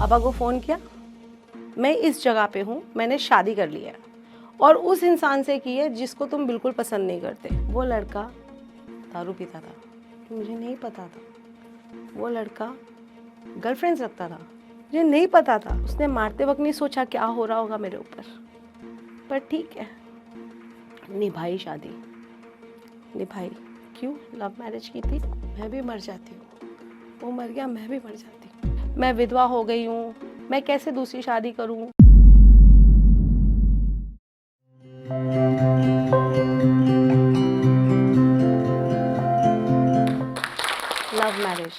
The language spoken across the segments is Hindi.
पापा को फ़ोन किया, मैं इस जगह पे हूँ, मैंने शादी कर ली है और उस इंसान से की है जिसको तुम बिल्कुल पसंद नहीं करते। वो लड़का दारू पीता था, मुझे नहीं पता था। वो लड़का गर्लफ्रेंड्स रखता था, मुझे नहीं पता था। उसने मारते वक्त नहीं सोचा क्या हो रहा होगा मेरे ऊपर, पर ठीक है, निभाई शादी, निभाई। क्यों? लव मैरिज की थी, मैं भी मर जाती हूँ। वो मर गया, मैं भी मर जाती हूँ। मैं विधवा हो गई हूँ, मैं कैसे दूसरी शादी करूँ? लव मैरिज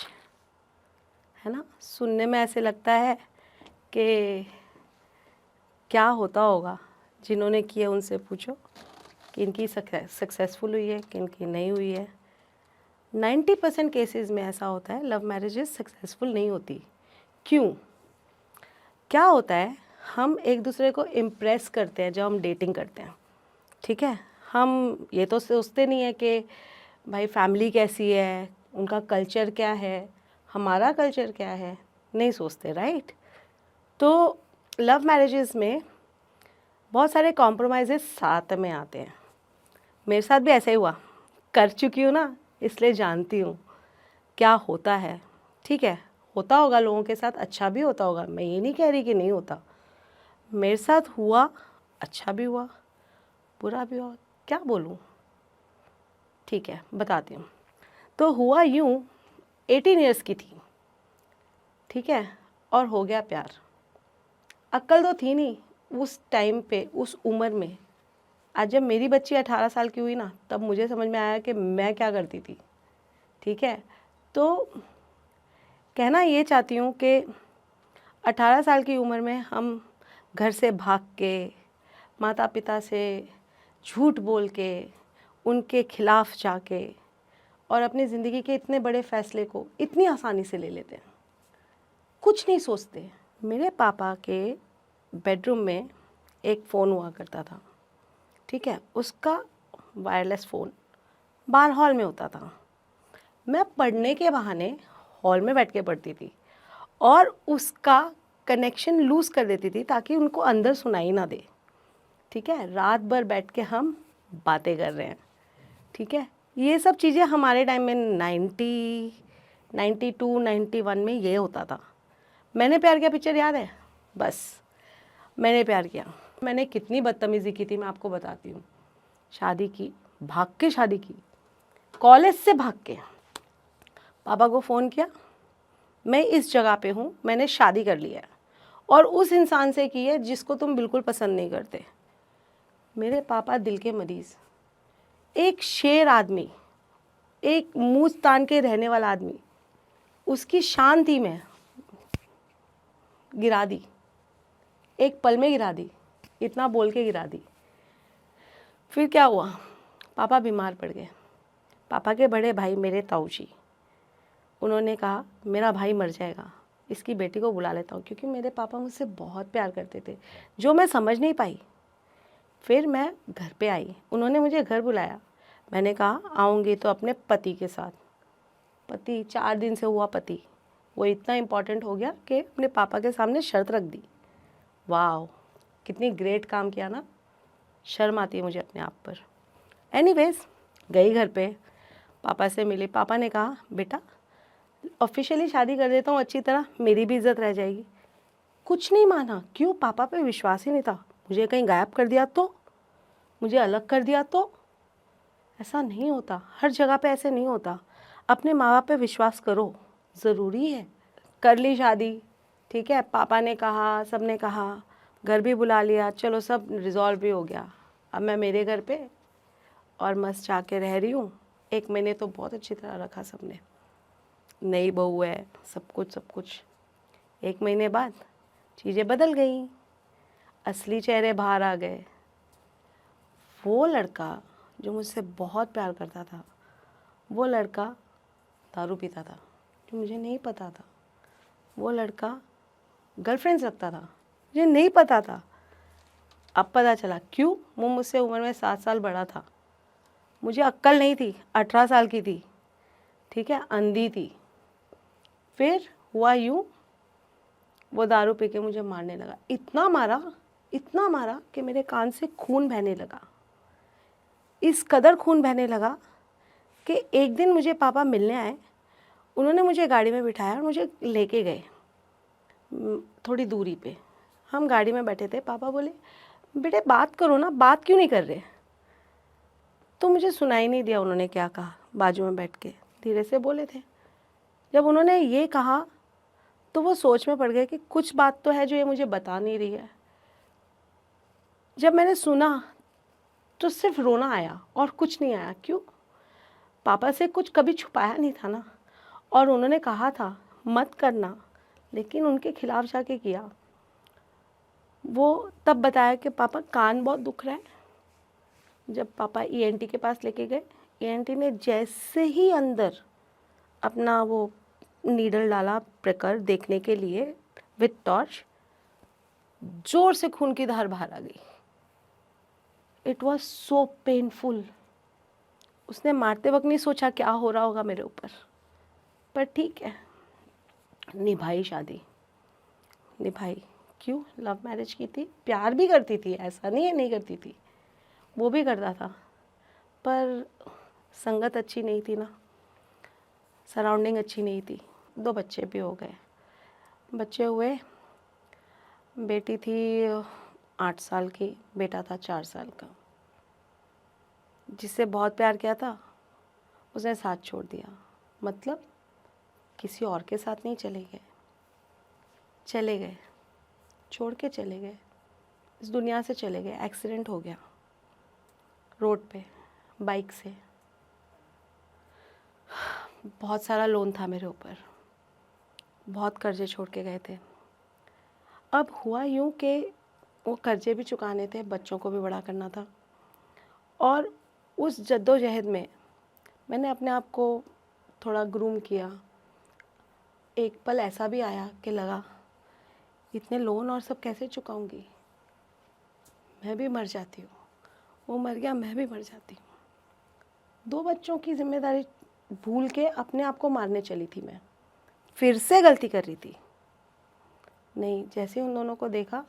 है ना, सुनने में ऐसे लगता है कि क्या होता होगा। जिन्होंने किए उनसे पूछो कि इनकी सक्सेसफुल हुई है कि इनकी नहीं हुई है। 90% केसेस में ऐसा होता है, लव मैरिजेस सक्सेसफुल नहीं होती। क्यों? क्या होता है, हम एक दूसरे को इम्प्रेस करते हैं जब हम डेटिंग करते हैं, ठीक है। हम ये तो सोचते नहीं है कि भाई फैमिली कैसी है, उनका कल्चर क्या है, हमारा कल्चर क्या है, नहीं सोचते, राइट। तो लव मैरिजेस में बहुत सारे कॉम्प्रोमाइज़ेस साथ में आते हैं। मेरे साथ भी ऐसा ही हुआ, कर चुकी हूँ ना, इसलिए जानती हूँ क्या होता है, ठीक है। होता होगा लोगों के साथ, अच्छा भी होता होगा, मैं ये नहीं कह रही कि नहीं होता। मेरे साथ हुआ, अच्छा भी हुआ, बुरा भी हुआ, क्या बोलूँ, ठीक है बताती हूँ। तो हुआ यूँ, 18 ईयर्स की थी, ठीक है, और हो गया प्यार। अक्ल तो थी नहीं उस टाइम पे, उस उम्र में। आज जब मेरी बच्ची 18 साल की हुई ना, तब मुझे समझ में आया कि मैं क्या करती थी, ठीक है। तो कहना ये चाहती हूँ कि 18 साल की उम्र में हम घर से भाग के, माता पिता से झूठ बोल के, उनके खिलाफ जाके, और अपनी ज़िंदगी के इतने बड़े फ़ैसले को इतनी आसानी से ले लेते हैं, कुछ नहीं सोचते। मेरे पापा के बेडरूम में एक फ़ोन हुआ करता था, ठीक है, उसका वायरलेस फ़ोन बाहर हॉल में होता था। मैं पढ़ने के बहाने हॉल में बैठ के पढ़ती थी और उसका कनेक्शन लूज़ कर देती थी ताकि उनको अंदर सुनाई ना दे, ठीक है। रात भर बैठ के हम बातें कर रहे हैं, ठीक है। ये सब चीज़ें हमारे टाइम में 92 91 में ये होता था। मैंने प्यार किया पिक्चर याद है? बस मैंने प्यार किया। मैंने कितनी बदतमीज़ी की थी मैं आपको बताती हूँ। शादी की, भाग के शादी की, कॉलेज से भाग के। पापा को फ़ोन किया, मैं इस जगह पे हूँ, मैंने शादी कर ली है और उस इंसान से की है जिसको तुम बिल्कुल पसंद नहीं करते। मेरे पापा दिल के मरीज़, एक शेर आदमी, एक मुँह तान के रहने वाला आदमी, उसकी शांति में गिरा दी, एक पल में गिरा दी, इतना बोल के गिरा दी। फिर क्या हुआ, पापा बीमार पड़ गए। पापा के बड़े भाई मेरे ताऊ जी, उन्होंने कहा मेरा भाई मर जाएगा, इसकी बेटी को बुला लेता हूँ, क्योंकि मेरे पापा मुझसे बहुत प्यार करते थे, जो मैं समझ नहीं पाई। फिर मैं घर पे आई, उन्होंने मुझे घर बुलाया। मैंने कहा आऊँगी तो अपने पति के साथ। पति, 4 दिन से हुआ पति, वो इतना इम्पोर्टेंट हो गया कि अपने पापा के सामने शर्त रख दी। वाह, कितनी ग्रेट काम किया ना, शर्म आती है मुझे अपने आप पर। एनीवेज, गई घर पे, पापा से मिली। पापा ने कहा बेटा ऑफिशियली शादी कर देता हूँ अच्छी तरह, मेरी भी इज्जत रह जाएगी। कुछ नहीं माना। क्यों? पापा पे विश्वास ही नहीं था। मुझे कहीं गायब कर दिया तो, मुझे अलग कर दिया तो। ऐसा नहीं होता, हर जगह पे ऐसे नहीं होता। अपने माँ बाप पे विश्वास करो, ज़रूरी है। कर ली शादी, ठीक है, पापा ने कहा, सब ने कहा, घर भी बुला लिया, चलो सब रिजॉल्व भी हो गया। अब मैं मेरे घर पे और मस्त जाके रह रही हूँ। 1 महीने तो बहुत अच्छी तरह रखा सबने, नई बहू है, सब कुछ। 1 महीने बाद चीज़ें बदल गई, असली चेहरे बाहर आ गए। वो लड़का जो मुझसे बहुत प्यार करता था, वो लड़का दारू पीता था, जो मुझे नहीं पता था। वो लड़का गर्लफ्रेंड्स रखता था, मुझे नहीं पता था। अब पता चला। क्यों? वो मुझसे उम्र में 7 साल बड़ा था, मुझे अक्ल नहीं थी, 18 साल की थी, ठीक है, अंधी थी। फिर हुआ यूँ, वो दारू पी के मुझे मारने लगा। इतना मारा कि मेरे कान से खून बहने लगा। इस कदर खून बहने लगा कि एक दिन मुझे पापा मिलने आए। उन्होंने मुझे गाड़ी में बिठाया और मुझे लेके गए थोड़ी दूरी पे। हम गाड़ी में बैठे थे। पापा बोले, बेटे बात करो ना, बात क्यों नहीं कर रहे? तो मुझे सुनाई नहीं दिया उन्होंने क्या कहा। बाजू में बैठ के धीरे से बोले थे। जब उन्होंने ये कहा तो वो सोच में पड़ गए कि कुछ बात तो है जो ये मुझे बता नहीं रही है। जब मैंने सुना तो सिर्फ रोना आया और कुछ नहीं आया। क्यों? पापा से कुछ कभी छुपाया नहीं था ना, और उन्होंने कहा था मत करना, लेकिन उनके खिलाफ जाके किया। वो तब बताया कि पापा कान बहुत दुख रहा है। जब पापा ईएनटी के पास लेके गए, ईएनटी ने जैसे ही अंदर अपना वो नीडल डाला प्रकर देखने के लिए विथ टॉर्च, जोर से खून की धार बाहर आ गई। It was so painful. उसने मारते वक्त नहीं सोचा क्या हो रहा होगा मेरे ऊपर, पर ठीक है, निभाई शादी, निभाई। क्यों? लव मैरिज की थी, प्यार भी करती थी, ऐसा नहीं है नहीं करती थी, वो भी करता था, पर संगत अच्छी नहीं थी ना, सराउंडिंग अच्छी नहीं थी। 2 बच्चे भी हो गए। बच्चे हुए, बेटी थी 8 साल की, बेटा था 4 साल का। जिससे बहुत प्यार किया था उसने साथ छोड़ दिया। मतलब किसी और के साथ नहीं चले गए, छोड़ के चले गए, इस दुनिया से चले गए। एक्सीडेंट हो गया रोड पे बाइक से। बहुत सारा लोन था मेरे ऊपर, बहुत कर्जे छोड़ के गए थे। अब हुआ यूँ कि वो कर्जे भी चुकाने थे, बच्चों को भी बड़ा करना था, और उस जद्दोजहद में मैंने अपने आप को थोड़ा ग्रूम किया। एक पल ऐसा भी आया कि लगा इतने लोन और सब कैसे चुकाऊंगी, मैं भी मर जाती हूँ। वो मर गया, मैं भी मर जाती हूँ। 2 बच्चों की जिम्मेदारी भूल के अपने आप को मारने चली थी मैं। फिर से गलती कर रही थी। नहीं, जैसे उन दोनों को देखा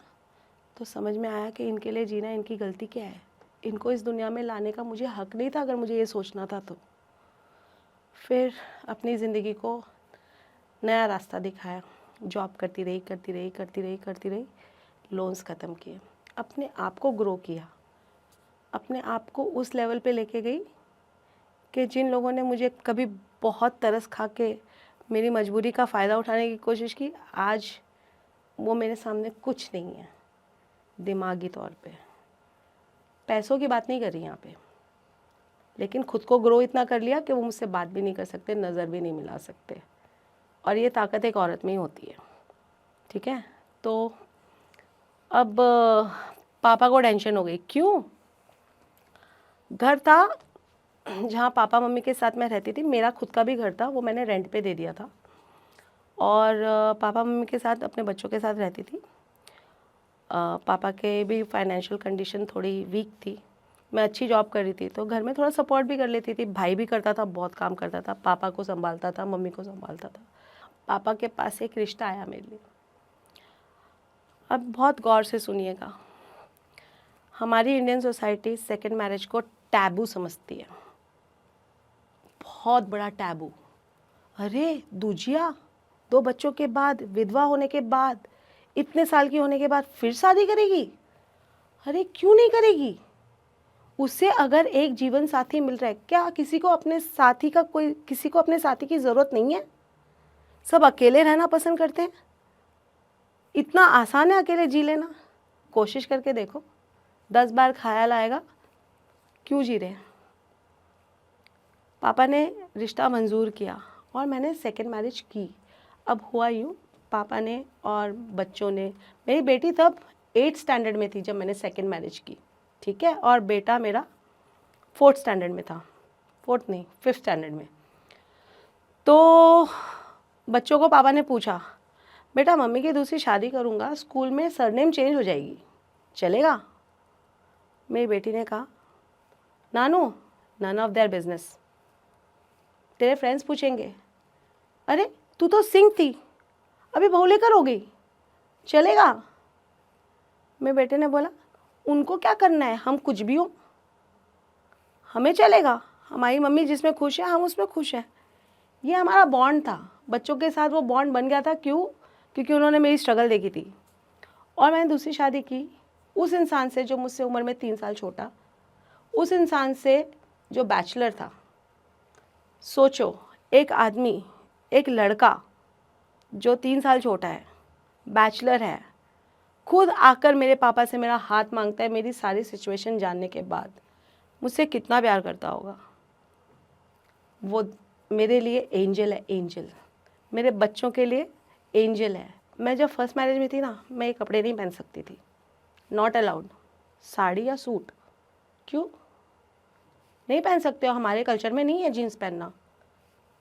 तो समझ में आया कि इनके लिए जीना इनकी गलती क्या है। इनको इस दुनिया में लाने का मुझे हक नहीं था, अगर मुझे ये सोचना था तो। फिर अपनी ज़िंदगी को नया रास्ता दिखाया। जॉब करती रही, लोन्स ख़त्म किए, अपने आप को ग्रो किया, अपने आप को उस लेवल पे लेके गई कि जिन लोगों ने मुझे कभी बहुत तरस खा के मेरी मजबूरी का फ़ायदा उठाने की कोशिश की, आज वो मेरे सामने कुछ नहीं है। दिमागी तौर पे पैसों की बात नहीं कर रही यहाँ पे, लेकिन खुद को ग्रो इतना कर लिया कि वो मुझसे बात भी नहीं कर सकते, नज़र भी नहीं मिला सकते। और ये ताकत एक औरत में ही होती है। ठीक है, तो अब पापा को टेंशन हो गई। क्यों? घर था जहाँ पापा मम्मी के साथ मैं रहती थी, मेरा खुद का भी घर था, वो मैंने रेंट पे दे दिया था, और पापा मम्मी के साथ अपने बच्चों के साथ रहती थी। पापा के भी फाइनेंशियल कंडीशन थोड़ी वीक थी, मैं अच्छी जॉब कर रही थी, तो घर में थोड़ा सपोर्ट भी कर लेती थी। भाई भी करता था, बहुत काम करता था, पापा को संभालता था, मम्मी को संभालता था। पापा के पास एक रिश्ता आया मेरे लिए। अब बहुत गौर से सुनिएगा, हमारी इंडियन सोसाइटी सेकंड मैरिज को टैबू समझती है, बहुत बड़ा टैबू। अरे दूजिया, 2 बच्चों के बाद, विधवा होने के बाद, इतने साल की होने के बाद फिर शादी करेगी? अरे क्यों नहीं करेगी? उससे अगर एक जीवन साथी मिल रहा है, क्या किसी को अपने साथी की ज़रूरत नहीं है? सब अकेले रहना पसंद करते हैं। इतना आसान है अकेले जी लेना? कोशिश करके देखो, 10 बार ख्याल आएगा क्यों जी रहे हैं। पापा ने रिश्ता मंजूर किया और मैंने सेकंड मैरिज की। अब हुआ यूँ, पापा ने और बच्चों ने, मेरी बेटी तब 8th स्टैंडर्ड में थी जब मैंने सेकंड मैरिज की, ठीक है, और बेटा मेरा 4th स्टैंडर्ड में था, 4th नहीं 5th स्टैंडर्ड में। तो बच्चों को पापा ने पूछा, बेटा मम्मी की दूसरी शादी करूँगा, स्कूल में सरनेम चेंज हो जाएगी, चलेगा? मेरी बेटी ने कहा, नानू नन ऑफ देयर बिजनेस, तेरे फ्रेंड्स पूछेंगे, अरे तू तो सिंह थी, अभी बहू लेकर हो गई, चलेगा? मेरे बेटे ने बोला उनको क्या करना है, हम कुछ भी हो, हमें चलेगा, हमारी मम्मी जिसमें खुश है हम उसमें खुश हैं। ये हमारा बॉन्ड था, बच्चों के साथ वो बॉन्ड बन गया था। क्यों? क्योंकि उन्होंने मेरी स्ट्रगल देखी थी। और मैंने दूसरी शादी की उस इंसान से जो मुझसे उम्र में 3 साल छोटा, उस इंसान से जो बैचलर था। सोचो, एक आदमी, एक लड़का जो 3 साल छोटा है, बैचलर है, खुद आकर मेरे पापा से मेरा हाथ मांगता है मेरी सारी सिचुएशन जानने के बाद, मुझसे कितना प्यार करता होगा। वो मेरे लिए एंजल है, एंजल। मेरे बच्चों के लिए एंजल है। मैं जब फर्स्ट मैरिज में थी ना, मैं ये कपड़े नहीं पहन सकती थी, नॉट अलाउड। साड़ी या सूट, क्यों नहीं पहन सकते हो? हमारे कल्चर में नहीं है जीन्स पहनना।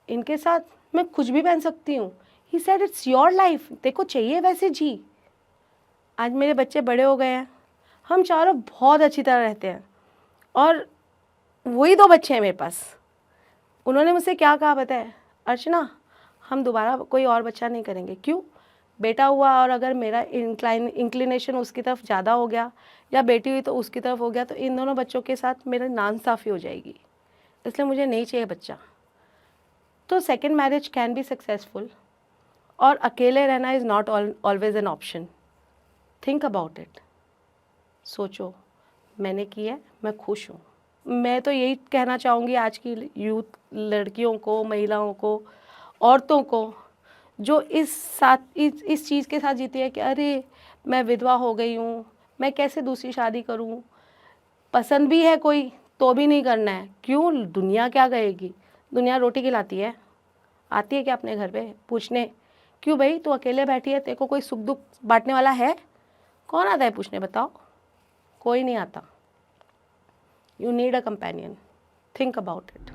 इनके साथ मैं कुछ भी पहन सकती हूँ। He said it's your life, देखो चाहिए वैसे जी। आज मेरे बच्चे बड़े हो गए हैं, हम चारों बहुत अच्छी तरह रहते हैं, और वही 2 बच्चे हैं मेरे पास। उन्होंने मुझसे क्या कहा पता है? अर्चना, हम दोबारा कोई और बच्चा नहीं करेंगे। क्यों? बेटा हुआ और अगर मेरा इंक्लिनेशन उसकी तरफ ज़्यादा हो गया, या बेटी हुई तो उसकी तरफ हो गया, तो इन दोनों बच्चों के साथ मेरी नाइंसाफ़ी हो जाएगी, इसलिए मुझे नहीं चाहिए बच्चा। तो second marriage can be successful, और अकेले रहना is not always an option. Think about it. सोचो, मैंने किया है, मैं खुश हूँ। मैं तो यही कहना चाहूँगी आज की यूथ, लड़कियों को, महिलाओं को, औरतों को, जो इस चीज़ के साथ जीती है कि अरे मैं विधवा हो गई हूँ, मैं कैसे दूसरी शादी करूँ, पसंद भी है कोई तो भी नहीं करना है। क्यों? दुनिया क्या कहेगी? दुनिया रोटी खिलाती है, आती है क्या अपने घर पे पूछने? क्यों भाई तू अकेले बैठी है, तेरे को कोई सुख दुख बांटने वाला है? कौन आता है पूछने, बताओ? कोई नहीं आता। You need a companion. Think about it.